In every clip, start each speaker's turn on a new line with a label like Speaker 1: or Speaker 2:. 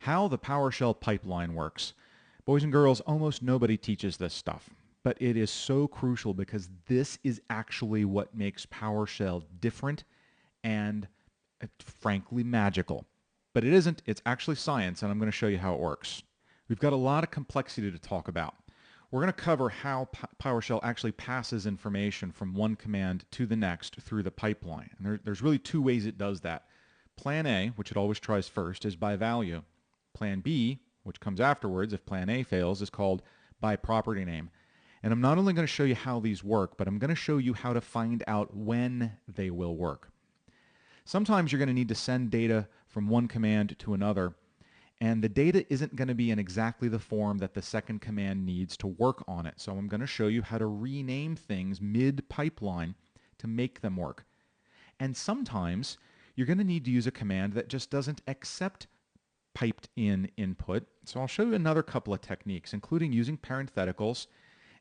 Speaker 1: how the PowerShell pipeline works. Boys and girls, almost nobody teaches this stuff, but it is so crucial because this is actually what makes PowerShell different and frankly magical. But it isn't, it's actually science, and I'm going to show you how it works. We've got a lot of complexity to talk about. We're going to cover how PowerShell actually passes information from one command to the next through the pipeline. And there's really two ways it does that. Plan A, which it always tries first, is by value. Plan B, which comes afterwards if Plan A fails, is called by property name. And I'm not only going to show you how these work, but I'm going to show you how to find out when they will work. Sometimes you're going to need to send data from one command to another, and the data isn't going to be in exactly the form that the second command needs to work on it. So I'm going to show you how to rename things mid-pipeline to make them work. And sometimes you're going to need to use a command that just doesn't accept piped in input. So I'll show you another couple of techniques, including using parentheticals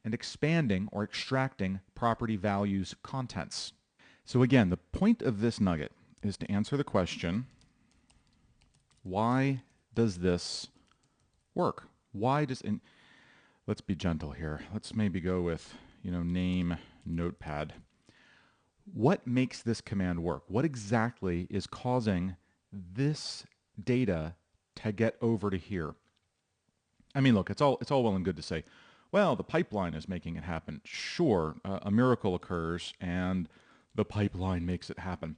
Speaker 1: and expanding or extracting property values contents. So again, the point of this nugget is to answer the question, why does this work? Why does, and let's be gentle here. Let's maybe go with, name notepad. What makes this command work? What exactly is causing this data to get over to here? I mean, look, it's all well and good to say, well, the pipeline is making it happen. Sure, a miracle occurs and the pipeline makes it happen.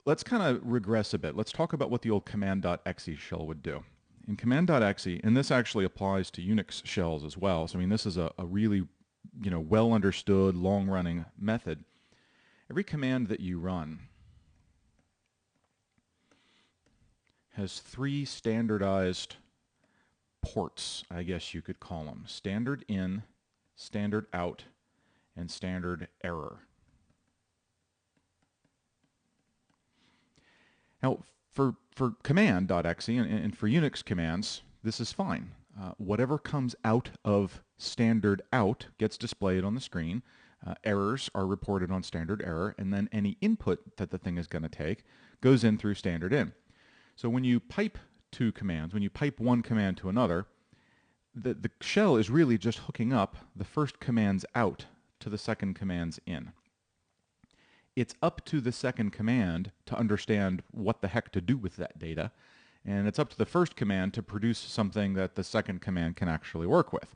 Speaker 1: Let's kind of regress a bit. Let's talk about what the old command.exe shell would do. In command.exe, and this actually applies to Unix shells as well, so I mean this is a really well understood, long-running method. Every command that you run has three standardized ports, I guess you could call them. Standard in, standard out, and standard error. Now, for command.exe and for Unix commands, this is fine. Whatever comes out of standard out gets displayed on the screen. Errors are reported on standard error, and then any input that the thing is going to take goes in through standard in. So when you pipe two commands, when you pipe one command to another, the shell is really just hooking up the first command's out to the second command's in. It's up to the second command to understand what the heck to do with that data, and it's up to the first command to produce something that the second command can actually work with.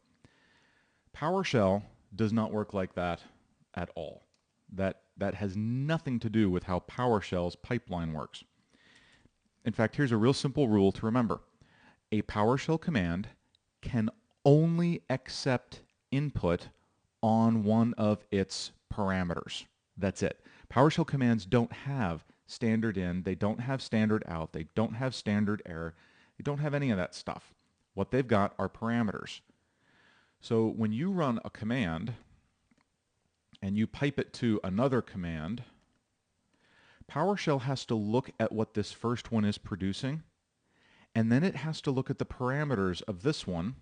Speaker 1: PowerShell does not work like that at all. That has nothing to do with how PowerShell's pipeline works. In fact, here's a real simple rule to remember. A PowerShell command can only accept input on one of its parameters. That's it. PowerShell commands don't have standard in, they don't have standard out, they don't have standard error, they don't have any of that stuff. What they've got are parameters. So when you run a command and you pipe it to another command, PowerShell has to look at what this first one is producing, and then it has to look at the parameters of this one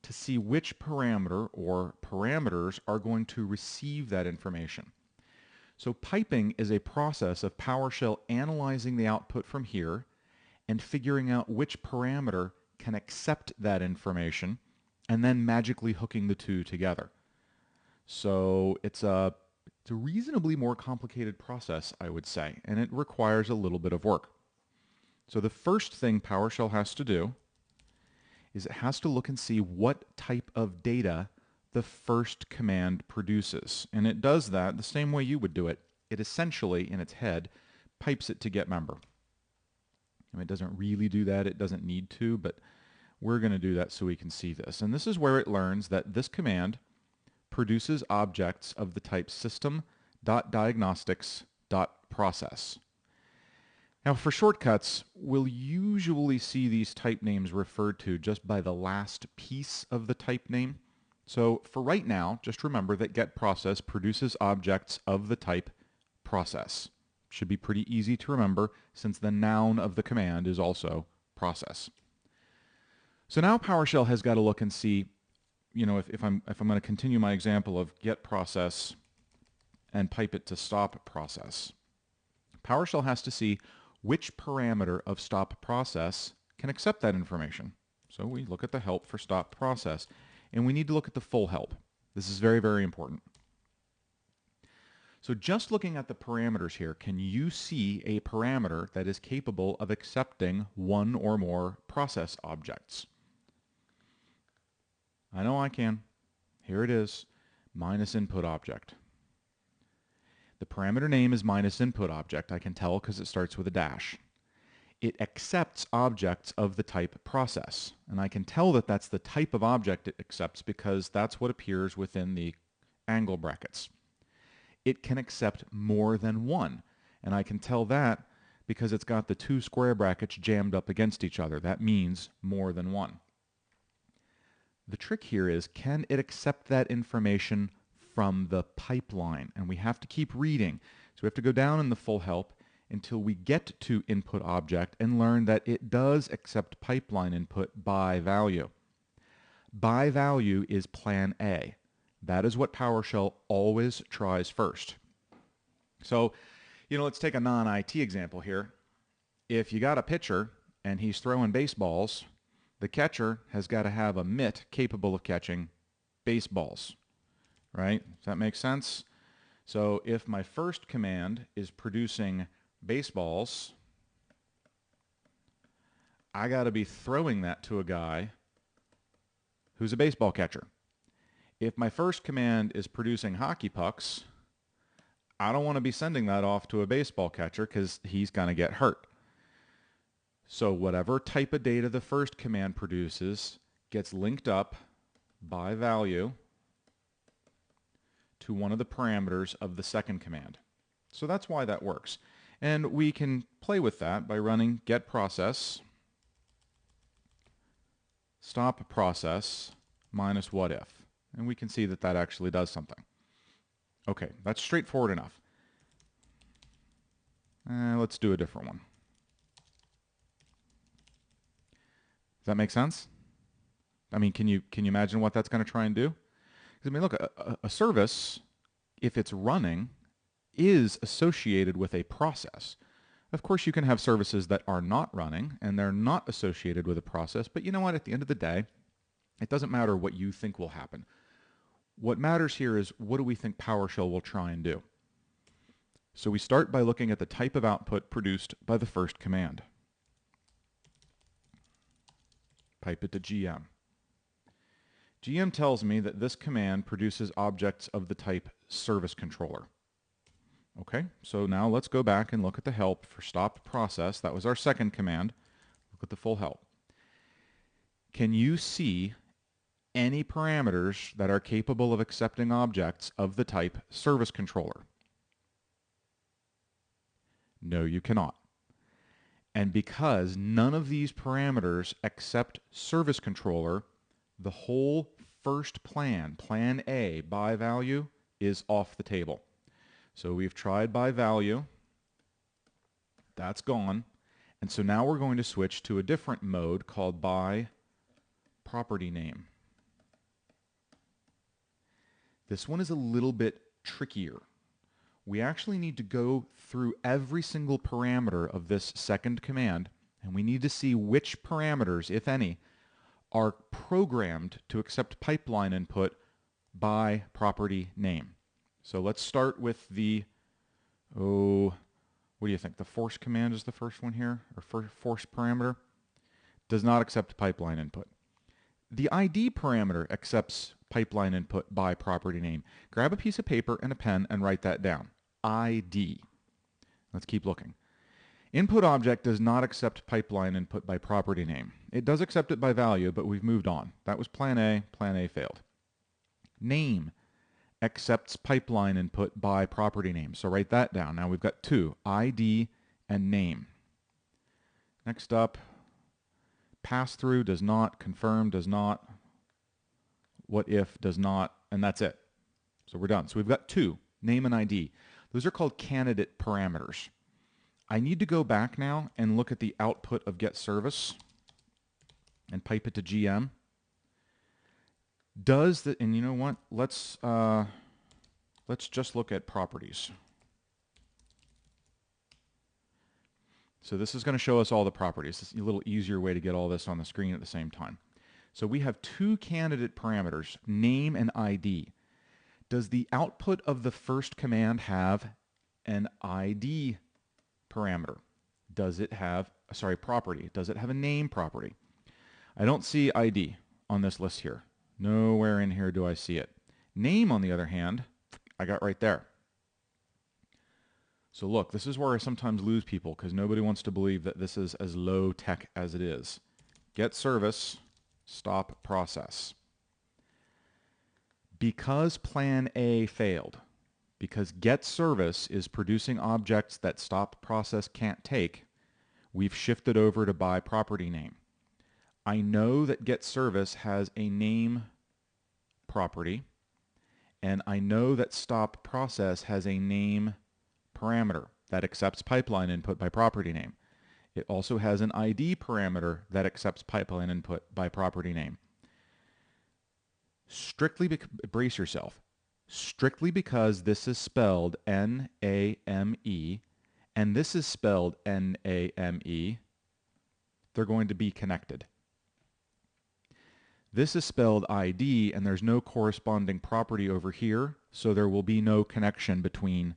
Speaker 1: to see which parameter or parameters are going to receive that information. So piping is a process of PowerShell analyzing the output from here and figuring out which parameter can accept that information and then magically hooking the two together. So it's a reasonably more complicated process, I would say, and it requires a little bit of work. So the first thing PowerShell has to do is it has to look and see what type of data the first command produces. And it does that the same way you would do it. It essentially, in its head, pipes it to get member. I mean, it doesn't really do that. It doesn't need to, but we're going to do that so we can see this. And this is where it learns that this command produces objects of the type system.diagnostics.process. Now for shortcuts, we'll usually see these type names referred to just by the last piece of the type name. So for right now, just remember that getProcess produces objects of the type process. Should be pretty easy to remember since the noun of the command is also process. So now PowerShell has got to look and see, if I'm going to continue my example of getProcess and pipe it to stop process. PowerShell has to see which parameter of stop process can accept that information. So we look at the help for stop process, and we need to look at the full help. This is very, very important. So just looking at the parameters here, can you see a parameter that is capable of accepting one or more process objects? I know I can. Here it is, minus input object. The parameter name is minus input object. I can tell because it starts with a dash. It accepts objects of the type process. And I can tell that that's the type of object it accepts because that's what appears within the angle brackets. It can accept more than one. And I can tell that because it's got the two square brackets jammed up against each other. That means more than one. The trick here is, can it accept that information from the pipeline? And we have to keep reading. So we have to go down in the full help until we get to input object and learn that it does accept pipeline input by value. By value is plan A. That is what PowerShell always tries first. So, let's take a non-IT example here. If you got a pitcher and he's throwing baseballs, the catcher has got to have a mitt capable of catching baseballs, right? Does that make sense? So if my first command is producing baseballs, I got to be throwing that to a guy who's a baseball catcher. If my first command is producing hockey pucks, I don't want to be sending that off to a baseball catcher because he's going to get hurt. So whatever type of data the first command produces gets linked up by value to one of the parameters of the second command. So that's why that works. And we can play with that by running get process, stop process, minus what if. And we can see that that actually does something. Okay, that's straightforward enough. Let's do a different one. Does that make sense? I mean, can you imagine what that's going to try and do? Because I mean, look, a service, if it's running, is associated with a process. Of course, you can have services that are not running and they're not associated with a process, but you know what? At the end of the day, it doesn't matter what you think will happen. What matters here is, what do we think PowerShell will try and do? So we start by looking at the type of output produced by the first command. Pipe it to GM. GM tells me that this command produces objects of the type service controller. Okay, so now let's go back and look at the help for stop process. That was our second command. Look at the full help. Can you see any parameters that are capable of accepting objects of the type service controller? No, you cannot. And because none of these parameters accept service controller, the whole first plan, plan A, by value, is off the table. So we've tried by value. That's gone. And so now we're going to switch to a different mode called by property name. This one is a little bit trickier. We actually need to go through every single parameter of this second command, and we need to see which parameters, if any, are programmed to accept pipeline input by property name. So let's start with the, what do you think? The force command is the first one here, or force parameter. Does not accept pipeline input. The ID parameter accepts pipeline input by property name. Grab a piece of paper and a pen and write that down. ID. Let's keep looking. Input object does not accept pipeline input by property name. It does accept it by value, but we've moved on. That was plan A. Plan A failed. Name accepts pipeline input by property name. So write that down. Now we've got two, ID and name. Next up, pass through does not, confirm does not, what if does not, and that's it. So we're done. So we've got two, name and ID. Those are called candidate parameters. I need to go back now and look at the output of getService and pipe it to GM. Does the, and you know what? Let's just look at properties. So this is going to show us all the properties. It's a little easier way to get all this on the screen at the same time. So we have two candidate parameters, name and ID. Does the output of the first command have an ID parameter? Does it have, property? Does it have a name property? I don't see ID on this list here. Nowhere in here do I see it. Name, on the other hand, I got right there. So look, this is where I sometimes lose people because nobody wants to believe that this is as low tech as it is. Get service, stop process. Because plan A failed, because get service is producing objects that stop process can't take, we've shifted over to by property name. I know that get service has a name property, and I know that stop process has a name parameter that accepts pipeline input by property name. It also has an ID parameter that accepts pipeline input by property name. Brace yourself. Strictly because this is spelled N-A-M-E and this is spelled N-A-M-E, they're going to be connected. This is spelled ID and there's no corresponding property over here, so there will be no connection between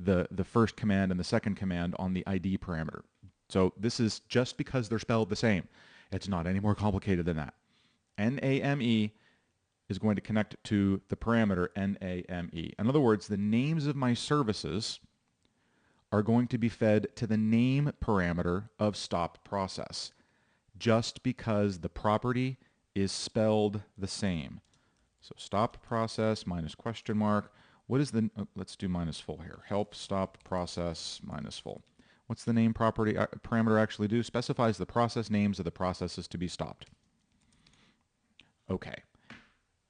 Speaker 1: the first command and the second command on the ID parameter. So this is just because they're spelled the same. It's not any more complicated than that. N-A-M-E is going to connect to the parameter N-A-M-E. In other words, the names of my services are going to be fed to the name parameter of stop process, just because the property is spelled the same. So stop process minus question mark. What is the, let's do minus full here. Help stop process minus full. What's the name property parameter actually do? Specifies the process names of the processes to be stopped. Okay.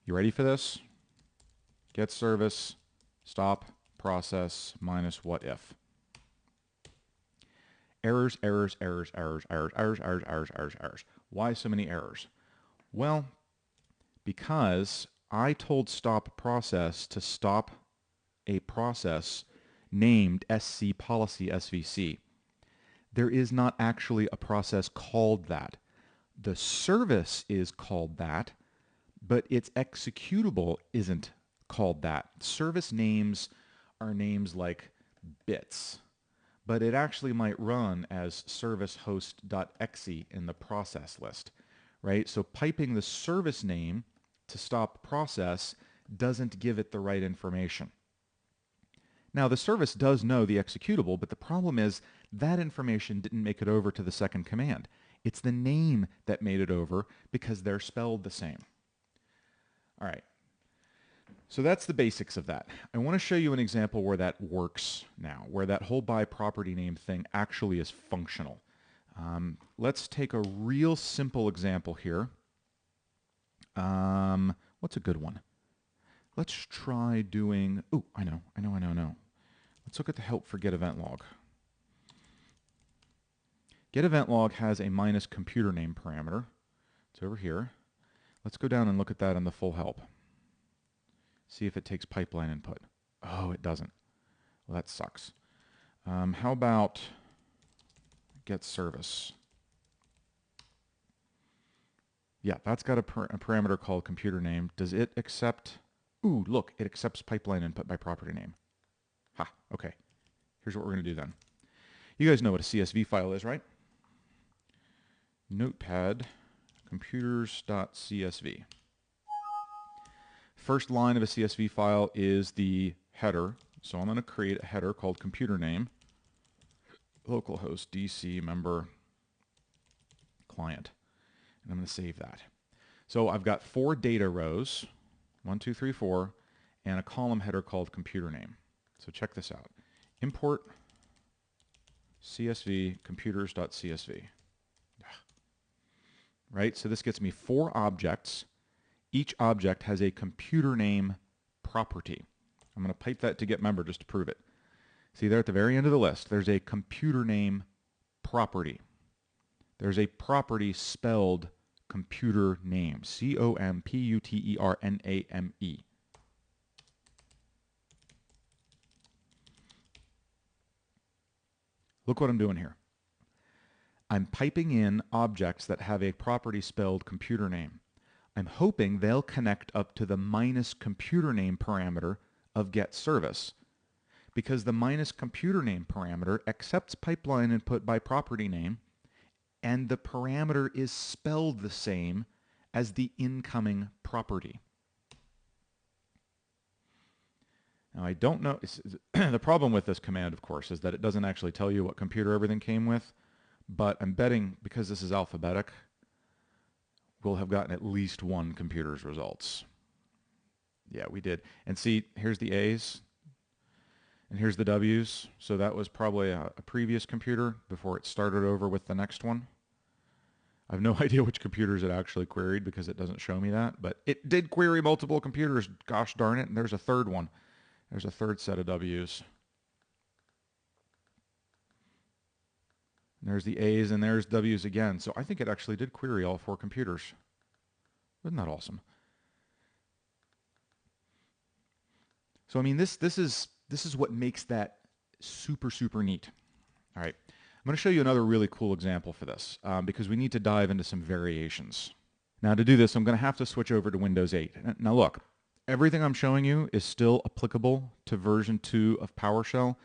Speaker 1: You ready for this? Get service, stop process minus what if. Errors, errors, errors, errors, errors, errors, errors, errors, errors, errors. Why so many errors? Well, because I told stop process to stop a process named SC policy SVC. There is not actually a process called that. The service is called that, but its executable isn't called that. Service names are names like bits, but it actually might run as service host.exe in the process list, right? So piping the service name to stop process doesn't give it the right information. Now, the service does know the executable, but the problem is that information didn't make it over to the second command. It's the name that made it over because they're spelled the same. All right. So that's the basics of that. I want to show you an example where that works now, where that whole by property name thing actually is functional. Let's take a real simple example here. What's a good one? Let's try doing, oh, I know. Let's look at the help for get event log. Get event log has a minus computer name parameter. It's over here. Let's go down and look at that in the full help. See if it takes pipeline input. Oh, it doesn't. Well, that sucks. How about get service? Yeah, that's got a parameter called computer name. Does it accept? Ooh, look, it accepts pipeline input by property name. Ha, okay. Here's what we're going to do then. You guys know what a CSV file is, right? Notepad, computers.csv. First line of a CSV file is the header. So I'm going to create a header called computer name, localhost DC member client. And I'm going to save that. So I've got 4 data rows, 1, 2, 3, 4, and a column header called computer name. So check this out. Import CSV computers.csv. Right? So this gets me 4 objects. Each object has a computer name property. I'm going to pipe that to get member just to prove it. See there at the very end of the list, there's a computer name property. There's a property spelled computer name. C-O-M-P-U-T-E-R-N-A-M-E. Look what I'm doing here. I'm piping in objects that have a property spelled computer name. I'm hoping they'll connect up to the minus computer name parameter of get service, because the minus computer name parameter accepts pipeline input by property name, and the parameter is spelled the same as the incoming property. Now I don't know, the problem with this command, of course, is that it doesn't actually tell you what computer everything came with, but I'm betting because this is alphabetic, we'll have gotten at least one computer's results. Yeah, we did. And see, here's the A's, and here's the W's. So that was probably a previous computer before it started over with the next one. I have no idea which computers it actually queried because it doesn't show me that, but it did query multiple computers, gosh darn it, and there's a third one. There's a third set of W's. And there's the A's, and there's W's again. So I think it actually did query all 4 computers. Isn't that awesome? So I mean, this is what makes that super, super neat. All right, I'm going to show you another really cool example for this because we need to dive into some variations. Now to do this, I'm going to have to switch over to Windows 8. Now look, everything I'm showing you is still applicable to version 2 of PowerShell.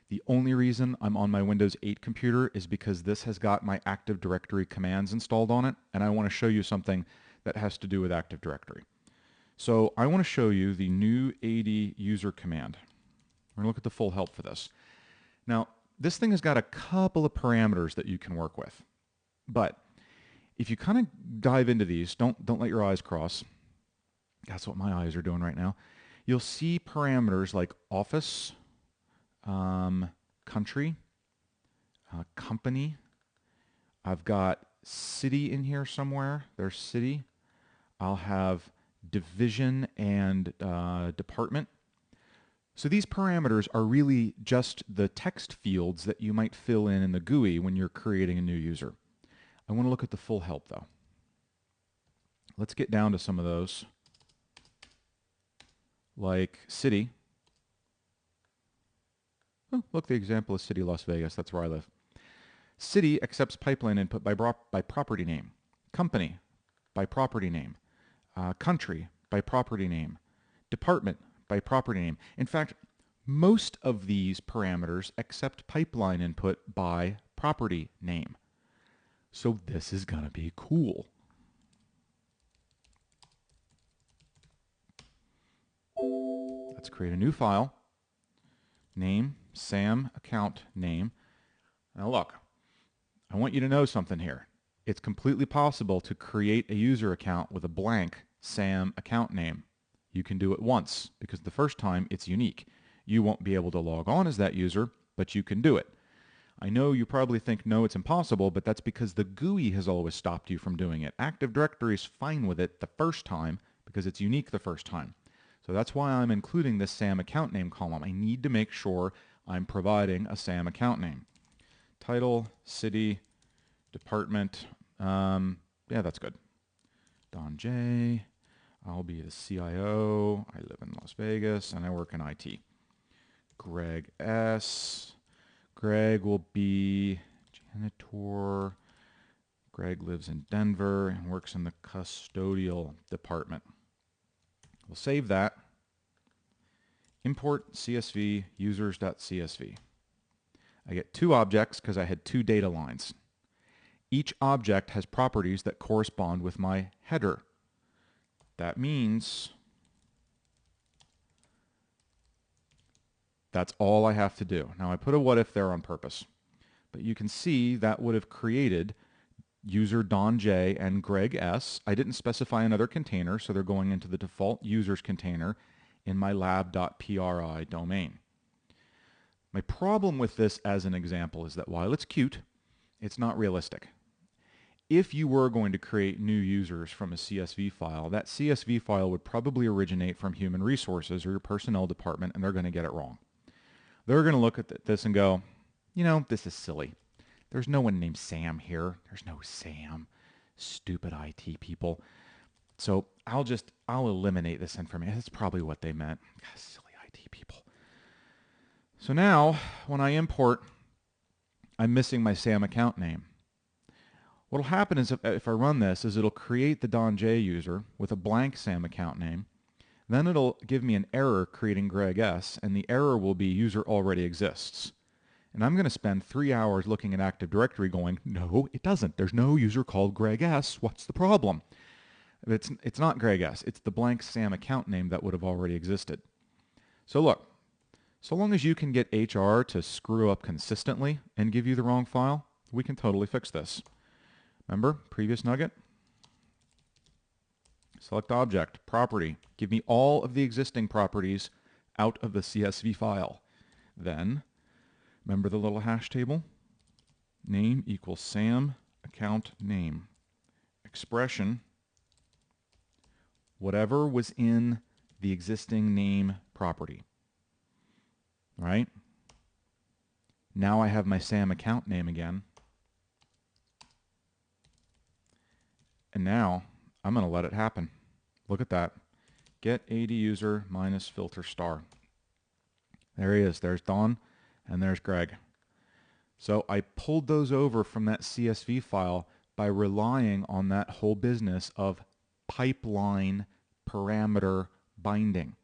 Speaker 1: The only reason I'm on my Windows 8 computer is because this has got my Active Directory commands installed on it, and I want to show you something that has to do with Active Directory. So I want to show you the new AD user command. We're going to look at the full help for this. Now, this thing has got a couple of parameters that you can work with, but if you kind of dive into these, don't let your eyes cross. That's what my eyes are doing right now. You'll see parameters like office, country, company. I've got city in here somewhere. There's city. I'll have division and department. So these parameters are really just the text fields that you might fill in the GUI when you're creating a new user. I want to look at the full help though. Let's get down to some of those. Like city. Oh, look, the example is city Las Vegas. That's where I live. City accepts pipeline input by property name. Company by property name. Country by property name. Department by property name. In fact, most of these parameters accept pipeline input by property name. So this is going to be cool. Let's create a new file. Name, SAM account name. Now look, I want you to know something here. It's completely possible to create a user account with a blank SAM account name. You can do it once because the first time it's unique. You won't be able to log on as that user, but you can do it. I know you probably think, no, it's impossible, but that's because the GUI has always stopped you from doing it. Active Directory is fine with it the first time because it's unique the first time. So that's why I'm including this SAM account name column. I need to make sure I'm providing a SAM account name. Title, city, department. Yeah, that's good. Don J. I'll be the CIO. I live in Las Vegas and I work in IT. Greg S. Greg will be janitor. Greg lives in Denver and works in the custodial department. We'll save that. Import CSV users.csv. I get 2 objects because I had 2 data lines. Each object has properties that correspond with my header. That means that's all I have to do. Now I put a what if there on purpose, but you can see that would have created user Don J and Greg S. I didn't specify another container, so they're going into the default users container in my lab.pri domain. My problem with this as an example is that while it's cute, it's not realistic. If you were going to create new users from a CSV file, that CSV file would probably originate from human resources or your personnel department, and they're going to get it wrong. They're going to look at this and go, you know, this is silly. There's no one named Sam here. There's no Sam. Stupid IT people. So I'll eliminate this information. That's probably what they meant. Silly IT people. So now when I import, I'm missing my SAM account name. What'll happen is if I run this is it'll create the Don J user with a blank SAM account name. Then it'll give me an error creating Greg S, and the error will be user already exists. And I'm going to spend 3 hours looking at Active Directory going, no, it doesn't. There's no user called Greg S. What's the problem? It's not Greg S. It's the blank SAM account name that would have already existed. So look, so long as you can get HR to screw up consistently and give you the wrong file, we can totally fix this. Remember, previous nugget? Select object, property. Give me all of the existing properties out of the CSV file. Then, remember the little hash table? Name equals SAM account name. Expression, whatever was in the existing name property. Right? Now I have my SAM account name again. And now I'm going to let it happen. Look at that. Get AD user minus filter star. There he is. There's Don and there's Greg. So I pulled those over from that CSV file by relying on that whole business of pipeline parameter binding.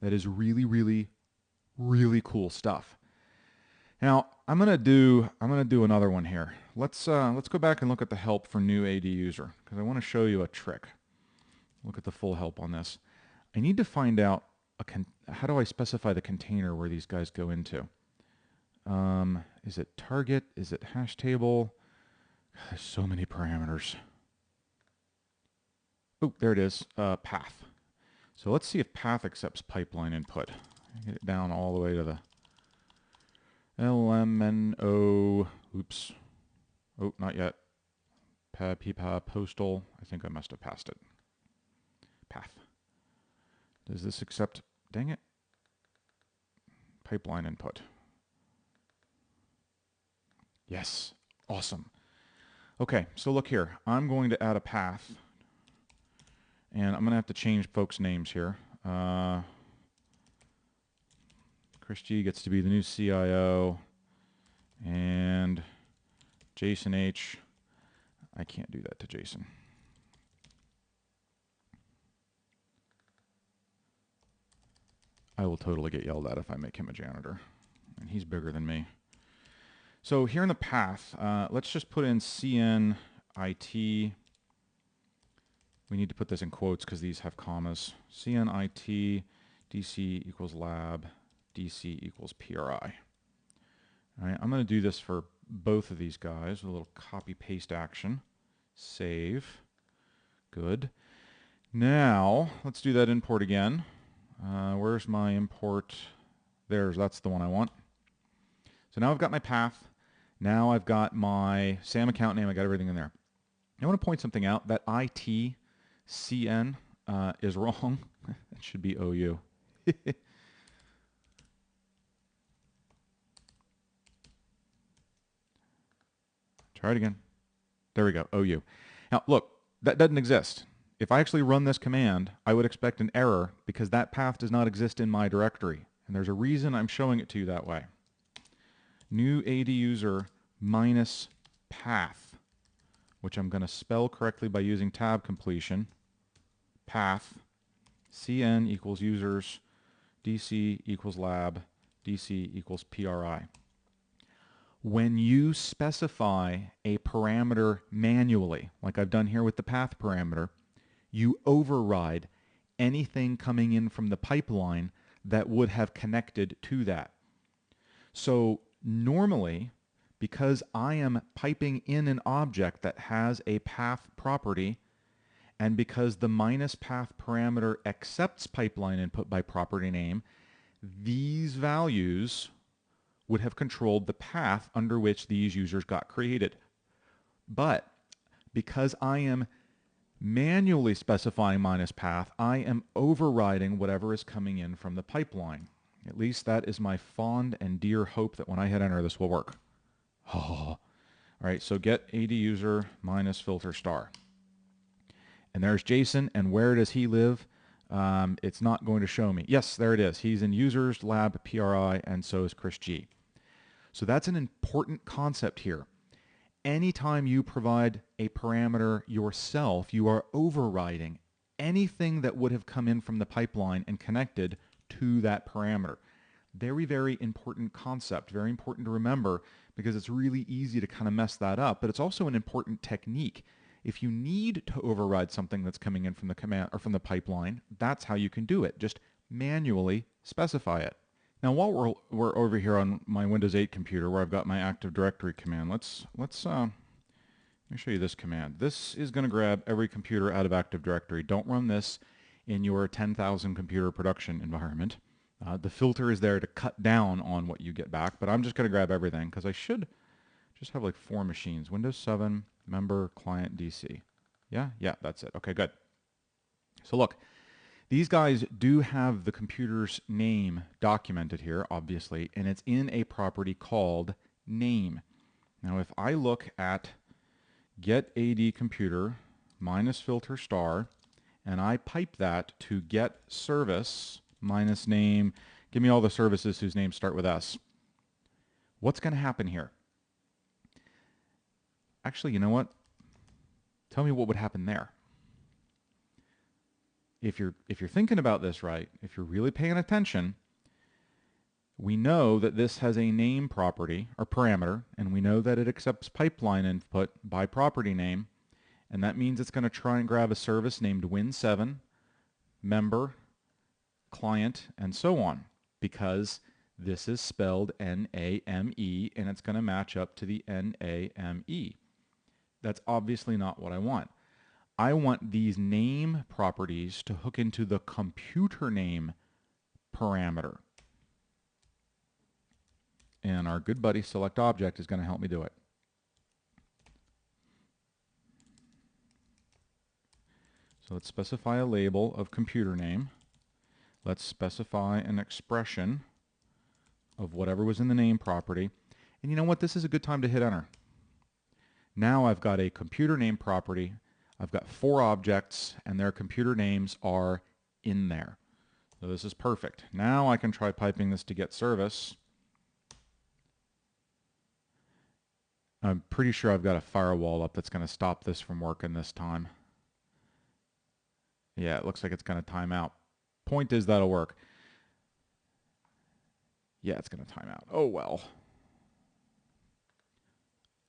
Speaker 1: That is really, really, really cool stuff. Now I'm gonna do another one here. Let's go back and look at the help for new AD user because I want to show you a trick. Look at the full help on this. I need to find out how do I specify the container where these guys go into. Is it target? Is it hash table? There's so many parameters. Oh, there it is. Path. So let's see if path accepts pipeline input. Get it down all the way to the LMNO. Oops. Oh, not yet. PPA postal. I think I must have passed it. Path. Does this accept? Dang it. Pipeline input. Yes. Awesome. Okay, so look here. I'm going to add a path. And I'm going to have to change folks' names here. Chris G gets to be the new CIO. And Jason H. I can't do that to Jason. I will totally get yelled at if I make him a janitor. And he's bigger than me. So here in the path, let's just put in CNIT. We need to put this in quotes because these have commas. CNIT DC equals lab, DC equals PRI. All right, I'm going to do this for both of these guys with a little copy paste action. Save. Good. Now, let's do that import again. Where's my import? That's the one I want. So now I've got my path. Now I've got my SAM account name. I got everything in there. I want to point something out. That ITCN is wrong. It should be OU. Try it again. There we go, OU. Now look, that doesn't exist. If I actually run this command, I would expect an error because that path does not exist in my directory. And there's a reason I'm showing it to you that way. New AD user minus path, which I'm going to spell correctly by using tab completion. Path, CN equals users, DC equals lab, DC equals PRI. When you specify a parameter manually, like I've done here with the path parameter, you override anything coming in from the pipeline that would have connected to that. So normally, because I am piping in an object that has a path property, and because the minus path parameter accepts pipeline input by property name, these values would have controlled the path under which these users got created. But because I am manually specifying minus path, I am overriding whatever is coming in from the pipeline. At least that is my fond and dear hope that when I hit enter, this will work. Oh. All right, so get AD user minus filter star. And there's Jason, and where does he live? It's not going to show me. Yes, there it is. He's in users, lab, PRI, and so is Chris G. So that's an important concept here. Anytime you provide a parameter yourself, you are overriding anything that would have come in from the pipeline and connected to that parameter. Very, very important concept, very important to remember, because it's really easy to kind of mess that up, but it's also an important technique. If you need to override something that's coming in from the command or from the pipeline, that's how you can do it. Just manually specify it. Now, while we're over here on my Windows 8 computer where I've got my Active Directory command, let me show you this command. This is going to grab every computer out of Active Directory. Don't run this in your 10,000 computer production environment. The filter is there to cut down on what you get back, but I'm just going to grab everything because I should just have like 4 machines. Windows 7, member, client, DC. Yeah, that's it. Okay, good. So look, these guys do have the computer's name documented here, obviously, and it's in a property called name. Now, if I look at get AD computer minus filter star, and I pipe that to get service minus name, give me all the services whose names start with S. What's going to happen here? Actually, you know what? Tell me what would happen there. If you're thinking about this right, if you're really paying attention, we know that this has a name property or parameter, and we know that it accepts pipeline input by property name, and that means it's going to try and grab a service named Win7, member, client, and so on, because this is spelled N-A-M-E, and it's going to match up to the N-A-M-E. That's obviously not what I want. I want these name properties to hook into the computer name parameter. And our good buddy select object is going to help me do it. So let's specify a label of computer name. Let's specify an expression of whatever was in the name property. And you know what? This is a good time to hit enter. Now I've got a computer name property. I've got 4 objects, and their computer names are in there. So this is perfect. Now I can try piping this to get service. I'm pretty sure I've got a firewall up that's going to stop this from working this time. Yeah, it looks like it's going to time out. Point is that'll work. Yeah, it's going to time out. Oh, well.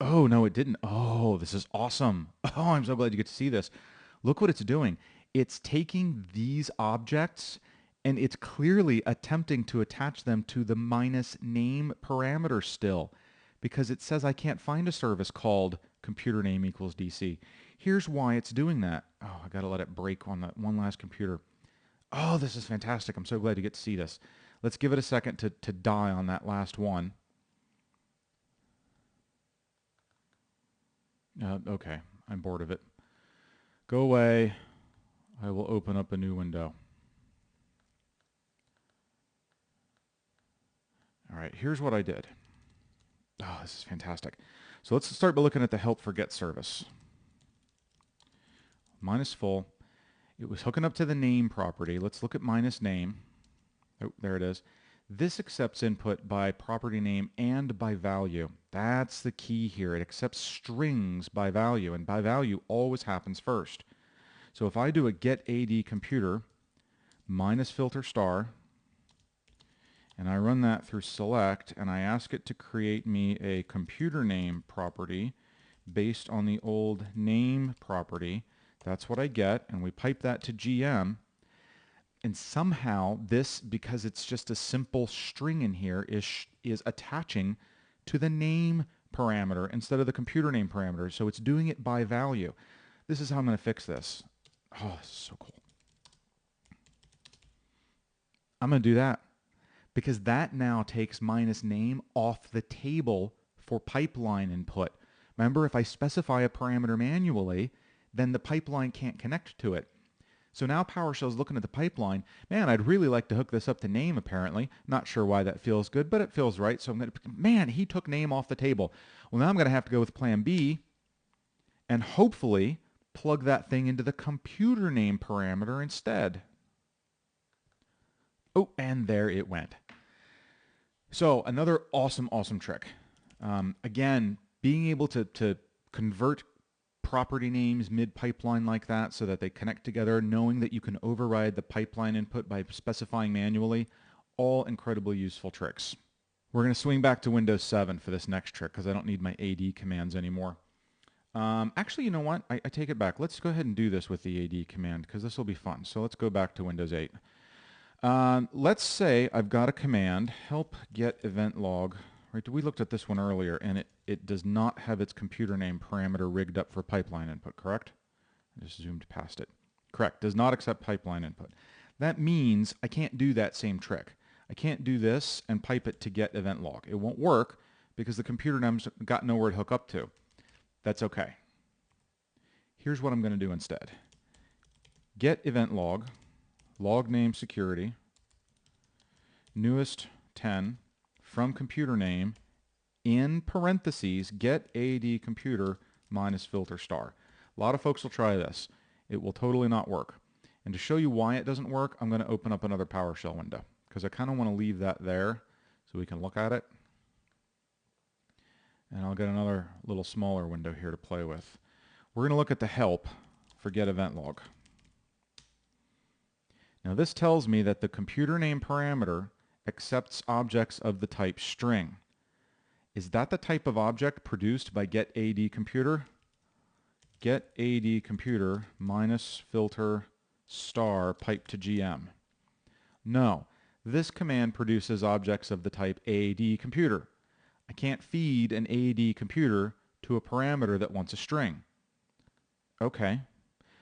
Speaker 1: Oh, no, it didn't. Oh, this is awesome. Oh, I'm so glad you get to see this. Look what it's doing. It's taking these objects and it's clearly attempting to attach them to the minus name parameter still, because it says I can't find a service called computer name equals DC. Here's why it's doing that. Oh, I got to let it break on that one last computer. Oh, this is fantastic. I'm so glad you get to see this. Let's give it a second to die on that last one. Okay, I'm bored of it. Go away. I will open up a new window. All right, here's what I did. Oh, this is fantastic. So let's start by looking at the help for get service. Minus full. It was hooking up to the name property. Let's look at minus name. Oh, there it is. This accepts input by property name and by value. That's the key here. It accepts strings by value, and by value always happens first. So if I do a get AD computer minus filter star, and I run that through select, and I ask it to create me a computer name property based on the old name property, that's what I get, and we pipe that to GM. And somehow this, because it's just a simple string in here, is attaching to the name parameter instead of the computer name parameter. So it's doing it by value. This is how I'm going to fix this. Oh, this is so cool. I'm going to do that because that now takes minus name off the table for pipeline input. Remember, if I specify a parameter manually, then the pipeline can't connect to it. So now PowerShell is looking at the pipeline. Man, I'd really like to hook this up to name, apparently. Not sure why that feels good, but it feels right. So I'm going to, man, he took name off the table. Well, now I'm going to have to go with plan B and hopefully plug that thing into the computer name parameter instead. Oh, and there it went. So another awesome, awesome trick. Again, Being able to convert property names mid-pipeline like that so that they connect together, knowing that you can override the pipeline input by specifying manually, all incredibly useful tricks. We're going to swing back to Windows 7 for this next trick because I don't need my AD commands anymore. Actually, you know what? I take it back. Let's go ahead and do this with the AD command because this will be fun. So let's go back to Windows 8. Let's say I've got a command, help get event log. Right, we looked at this one earlier, and it does not have its computer name parameter rigged up for pipeline input, correct? I just zoomed past it. Correct, does not accept pipeline input. That means I can't do that same trick. I can't do this and pipe it to get event log. It won't work because the computer name's got nowhere to hook up to. That's okay. Here's what I'm going to do instead. Get event log, log name security, newest 10, from computer name, in parentheses, get AD computer minus filter star. A lot of folks will try this. It will totally not work. And to show you why it doesn't work, I'm going to open up another PowerShell window because I kind of want to leave that there so we can look at it. And I'll get another little smaller window here to play with. We're going to look at the help for get event log. Now this tells me that the computer name parameter accepts objects of the type string. Is that the type of object produced by get AD computer? Get AD computer minus filter star pipe to GM. No, this command produces objects of the type AD computer. I can't feed an AD computer to a parameter that wants a string. Okay.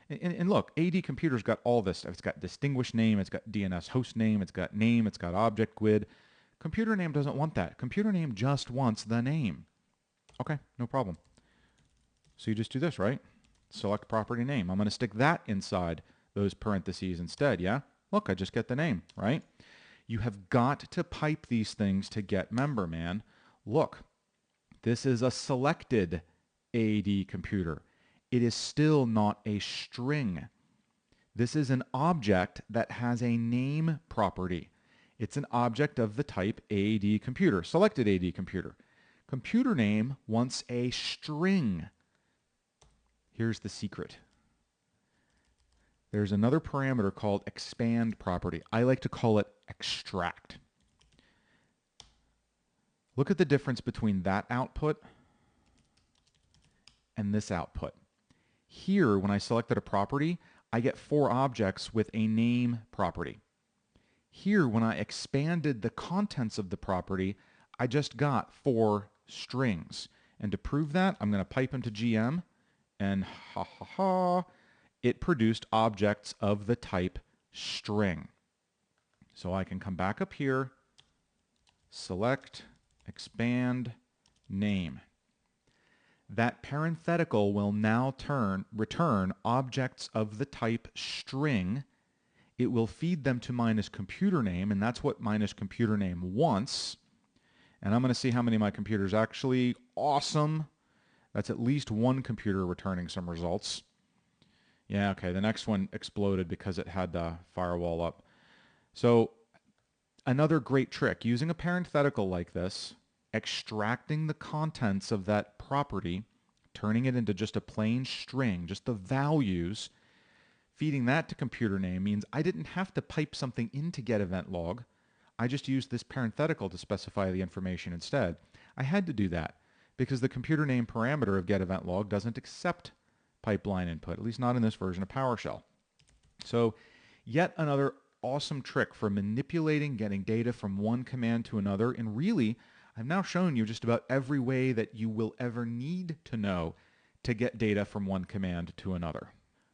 Speaker 1: And look, AD computer's got all this stuff. It's got distinguished name, it's got DNS host name, it's got object GUID. Computer name doesn't want that. Computer name just wants the name. Okay, no problem. So you just do this, right? Select property name. I'm going to stick that inside those parentheses instead, yeah? Look, I just get the name, right? You have got to pipe these things to get member, man. Look, this is a selected AD computer. It is still not a string. This is an object that has a name property. It's an object of the type AD computer, selected AD computer. Computer name wants a string. Here's the secret. There's another parameter called expand property. I like to call it extract. Look at the difference between that output and this output. Here, when I selected a property, I get 4 objects with a name property. Here, when I expanded the contents of the property, I just got 4 strings. And to prove that, I'm going to pipe into GM, and it produced objects of the type string. So I can come back up here, select, expand, name. That parenthetical will now return objects of the type string. It will feed them to minus computer name, and that's what minus computer name wants. And I'm going to see how many of my computers actually. Awesome. That's at least one computer returning some results. Yeah, okay, the next one exploded because it had the firewall up. So another great trick, using a parenthetical like this, extracting the contents of that property, turning it into just a plain string, just the values, feeding that to computer name means I didn't have to pipe something into get event log. I just used this parenthetical to specify the information instead. I had to do that because the computer name parameter of get event log doesn't accept pipeline input, at least not in this version of PowerShell. So yet another awesome trick for manipulating getting data from one command to another, and really I've now shown you just about every way that you will ever need to know to get data from one command to another.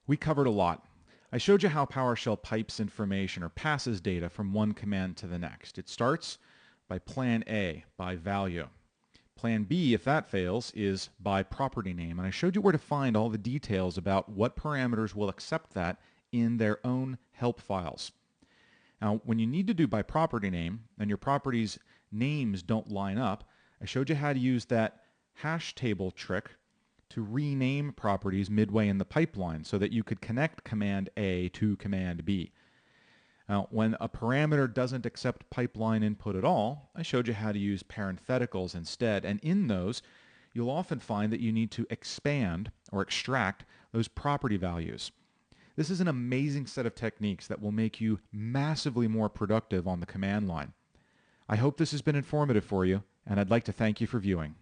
Speaker 1: We covered a lot. I showed you how PowerShell pipes information or passes data from one command to the next. It starts by plan A, by value. Plan B, if that fails, is by property name. And I showed you where to find all the details about what parameters will accept that in their own help files. Now, when you need to do by property name and your properties names don't line up, I showed you how to use that hash table trick to rename properties midway in the pipeline so that you could connect command A to command B. Now, when a parameter doesn't accept pipeline input at all, I showed you how to use parentheticals instead, and in those, you'll often find that you need to expand or extract those property values. This is an amazing set of techniques that will make you massively more productive on the command line. I hope this has been informative for you, and I'd like to thank you for viewing.